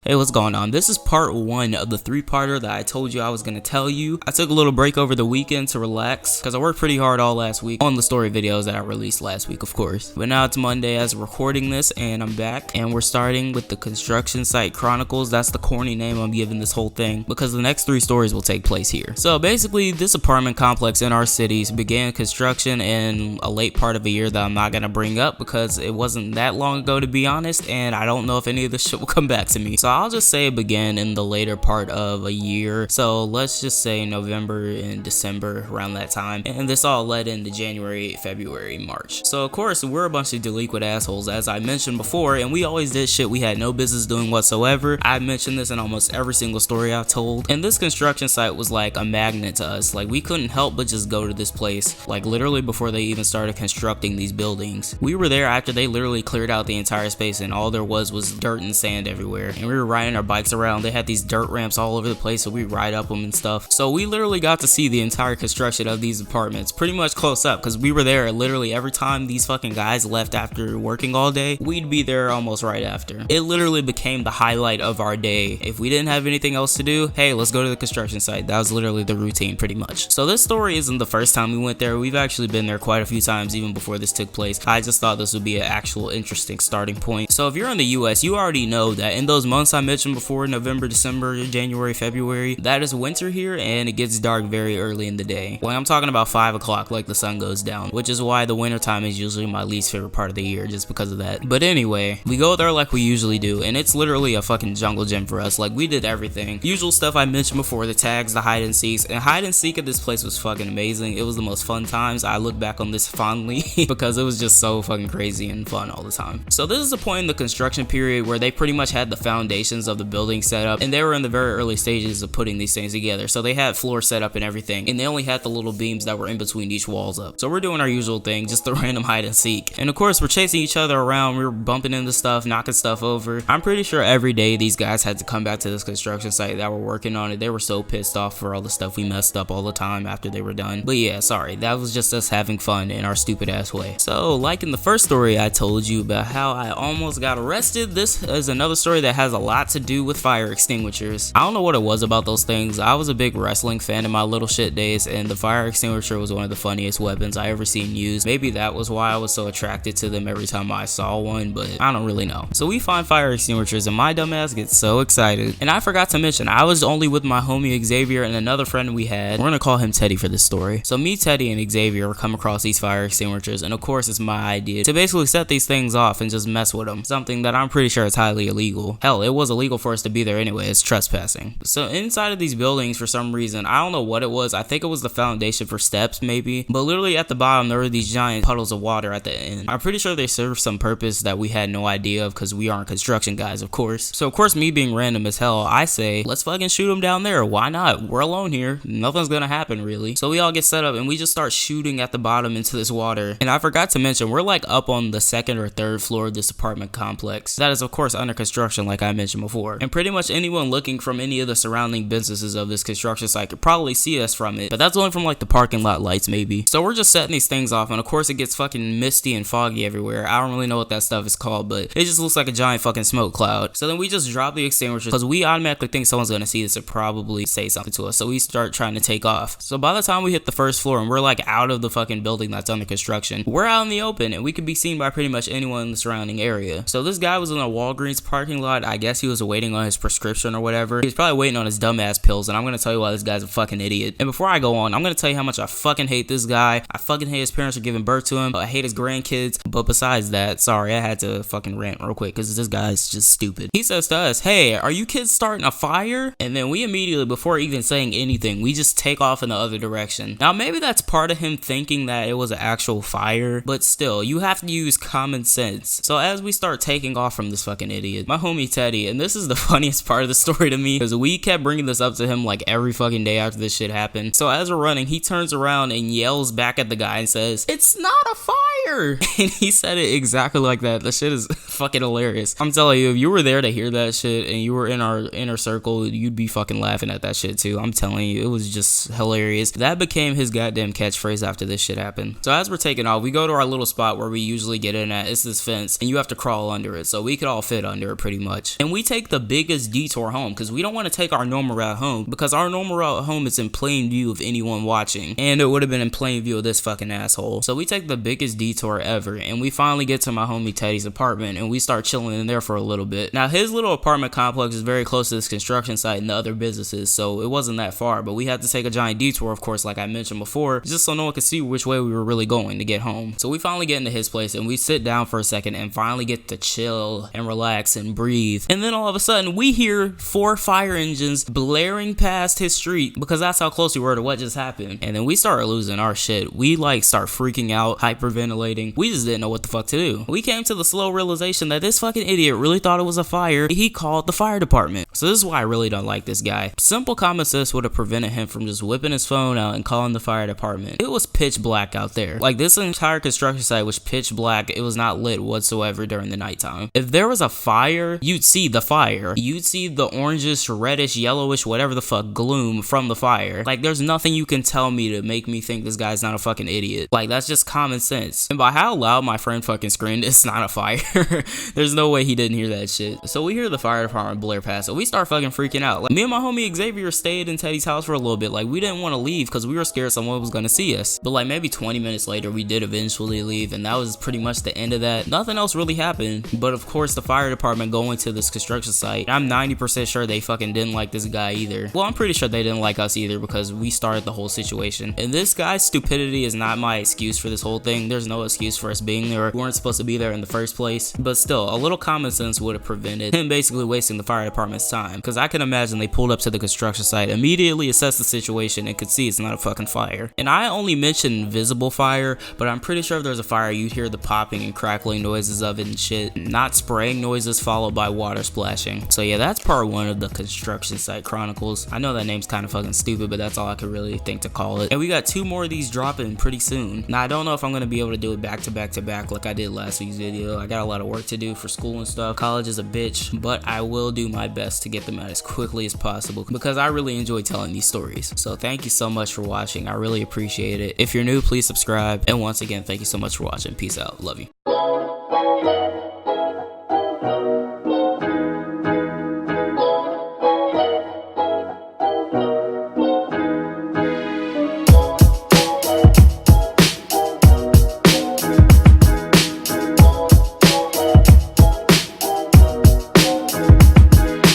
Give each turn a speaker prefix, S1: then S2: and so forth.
S1: Hey, what's going on? This is part 1 of the 3-parter that I told you I was gonna tell you. I took a little break over the weekend to relax because I worked pretty hard all last week on the story videos that I released last week, of course. But now it's Monday as I'm recording this and I'm back, and we're starting with the Construction Site Chronicles. That's the corny name I'm giving this whole thing because the next 3 stories will take place here. So basically, this apartment complex in our cities began construction in a late part of a year that I'm not gonna bring up because it wasn't that long ago, to be honest, and I don't know if any of this shit will come back to me. So I'll just say it began in the later part of a year. So let's just say November and December, around that time. And this all led into January, February, March. So of course, we're a bunch of delinquent assholes, as I mentioned before, and we always did shit we had no business doing whatsoever. I mentioned this in almost every single story I've told. And this construction site was like a magnet to us. Like, we couldn't help but just go to this place, like literally before they even started constructing these buildings. We were there after they literally cleared out the entire space and all there was dirt and sand everywhere. And we were riding our bikes around. They had these dirt ramps all over the place, so we ride up them and stuff. So we literally got to see the entire construction of these apartments pretty much close up because we were there literally every time these fucking guys left after working all day. We'd be there almost right after. It literally became the highlight of our day. If we didn't have anything else to do, hey, let's go to the construction site. That was literally the routine pretty much. So this story isn't the first time we went there. We've actually been there quite a few times even before this took place. I just thought this would be an actual interesting starting point. So if you're in the US, you already know that in those months I mentioned before, November, December, January, February, that is winter here and it gets dark very early in the day. Well, I'm talking about 5 o'clock, like the sun goes down, which is why the winter time is usually my least favorite part of the year, just because of that. But anyway, we go there like we usually do, and it's literally a fucking jungle gym for us. Like, we did everything. Usual stuff I mentioned before, the tags, the hide and seeks, and hide and seek at this place was fucking amazing. It was the most fun times. I look back on this fondly because it was just so fucking crazy and fun all the time. So this is the point in the construction period where they pretty much had the foundations of the building set up, and they were in the very early stages of putting these things together. So they had floor set up and everything, and they only had the little beams that were in between each walls up. So we're doing our usual thing, just the random hide and seek. And of course, we're chasing each other around. We were bumping into stuff, knocking stuff over. I'm pretty sure every day these guys had to come back to this construction site that were working on it. They were so pissed off for all the stuff we messed up all the time after they were done. But yeah, sorry, that was just us having fun in our stupid ass way. So like in the first story I told you about how I almost got arrested, this is another story that has a lot to do with fire extinguishers. I don't know what it was about those things. I was a big wrestling fan in my little shit days, and the fire extinguisher was one of the funniest weapons I ever seen used. Maybe that was why I was so attracted to them every time I saw one, but I don't really know. So we find fire extinguishers and my dumbass gets so excited. And I forgot to mention, I was only with my homie Xavier and another friend we had. We're gonna call him Teddy for this story. So me, Teddy, and Xavier come across these fire extinguishers, and of course it's my idea to basically set these things off and just mess with them. Something that I'm pretty sure is highly illegal. Hell, it was illegal for us to be there anyway. It's trespassing. So inside of these buildings, for some reason, I don't know what it was. I think it was the foundation for steps maybe, but literally at the bottom there were these giant puddles of water at the end. I'm pretty sure they served some purpose that we had no idea of because we aren't construction guys, of course. So of course, me being random as hell, I say, let's fucking shoot them down there. Why not? We're alone here. Nothing's gonna happen really. So we all get set up and we just start shooting at the bottom into this water. And I forgot to mention, we're like up on the 2nd or 3rd floor of this apartment complex. That is of course under construction like I mentioned before. And pretty much anyone looking from any of the surrounding businesses of this construction site could probably see us from it. But that's only from like the parking lot lights maybe. So we're just setting these things off, and of course it gets fucking misty and foggy everywhere. I don't really know what that stuff is called, but it just looks like a giant fucking smoke cloud. So then we just drop the extinguishers because we automatically think someone's gonna see this and probably say something to us. So we start trying to take off. So by the time we hit the 1st floor and we're like out of the fucking building that's under construction, we're out in the open and we could be seen by pretty much anyone in the surrounding area. So this guy was in a Walgreens parking lot. I guess he was waiting on his prescription or whatever. He was probably waiting on his dumbass pills, and I'm gonna tell you why this guy's a fucking idiot. And before I go on, I'm gonna tell you how much I fucking hate this guy. I fucking hate his parents for giving birth to him. I hate his grandkids. But besides that, sorry, I had to fucking rant real quick because this guy's just stupid. He says to us, hey, are you kids starting a fire? And then we immediately, before even saying anything, we just take off in the other direction. Now maybe that's part of him thinking that it was an actual fire, but still, you have to use common sense. So as we start taking off from this fucking idiot, my homie Teddy, and this is the funniest part of the story to me because we kept bringing this up to him like every fucking day after this shit happened. So as we're running, he turns around and yells back at the guy and says, it's not a fire. fire. And he said it exactly like that. That shit is fucking hilarious. I'm telling you, if you were there to hear that shit and you were in our inner circle, you'd be fucking laughing at that shit too. I'm telling you, it was just hilarious. That became his goddamn catchphrase after this shit happened. So as we're taking off, we go to our little spot where we usually get in at. It's this fence and you have to crawl under it. So we could all fit under it pretty much. And we take the biggest detour home because we don't want to take our normal route home, because our normal route home is in plain view of anyone watching, and it would have been in plain view of this fucking asshole. So we take the biggest detour ever, and we finally get to my homie Teddy's apartment, and we start chilling in there for a little bit. Now his little apartment complex is very close to this construction site and the other businesses, so it wasn't that far, but we had to take a giant detour, of course, like I mentioned before, just so no one could see which way we were really going to get home. So we finally get into his place, and we sit down for a second and finally get to chill and relax and breathe. And then all of a sudden we hear 4 fire engines blaring past his street, because that's how close we were to what just happened. And then we started losing our shit. We like start freaking out, hyperventilating. We just didn't know what the fuck to do. We came to the slow realization that this fucking idiot really thought it was a fire. He called the fire department. So this is why I really don't like this guy. Simple common sense would have prevented him from just whipping his phone out and calling the fire department. It was pitch black out there. Like, this entire construction site was pitch black. It was not lit whatsoever during the nighttime. If there was a fire, you'd see the fire. You'd see the orangish, reddish, yellowish, whatever the fuck gloom from the fire. Like, there's nothing you can tell me to make me think this guy's not a fucking idiot. Like, that's just common sense. And by how loud my friend fucking screamed, it's not a fire. There's no way he didn't hear that shit. So we hear the fire department blare past, so we start fucking freaking out. Like, me and my homie Xavier stayed in Teddy's house for a little bit. Like, we didn't want to leave because we were scared someone was gonna see us. But like maybe 20 minutes later, we did eventually leave, and that was pretty much the end of that. Nothing else really happened. But of course, the fire department going to this construction site, I'm 90% sure they fucking didn't like this guy either. Well, I'm pretty sure they didn't like us either, because we started the whole situation. And this guy's stupidity is not my excuse for this whole thing. There's no excuse for us being there. We weren't supposed to be there in the first place. But still, a little common sense would have prevented him basically wasting the fire department's time. Because I can imagine they pulled up to the construction site, immediately assessed the situation, and could see it's not a fucking fire. And I only mentioned visible fire, but I'm pretty sure if there's a fire, you'd hear the popping and crackling noises of it and shit, not spraying noises followed by water splashing. So yeah, that's part 1 of the construction site chronicles. I know that name's kind of fucking stupid, but that's all I could really think to call it. And we got 2 more of these dropping pretty soon. Now I don't know if I'm gonna be able to do it back to back to back like I did last week's video. I got a lot of work to do for school and stuff. College is a bitch, but I will do my best to get them out as quickly as possible, because I really enjoy telling these stories. So thank you so much for watching. I really appreciate it. If you're new, please subscribe. And once again, thank you so much for watching. Peace out. Love you.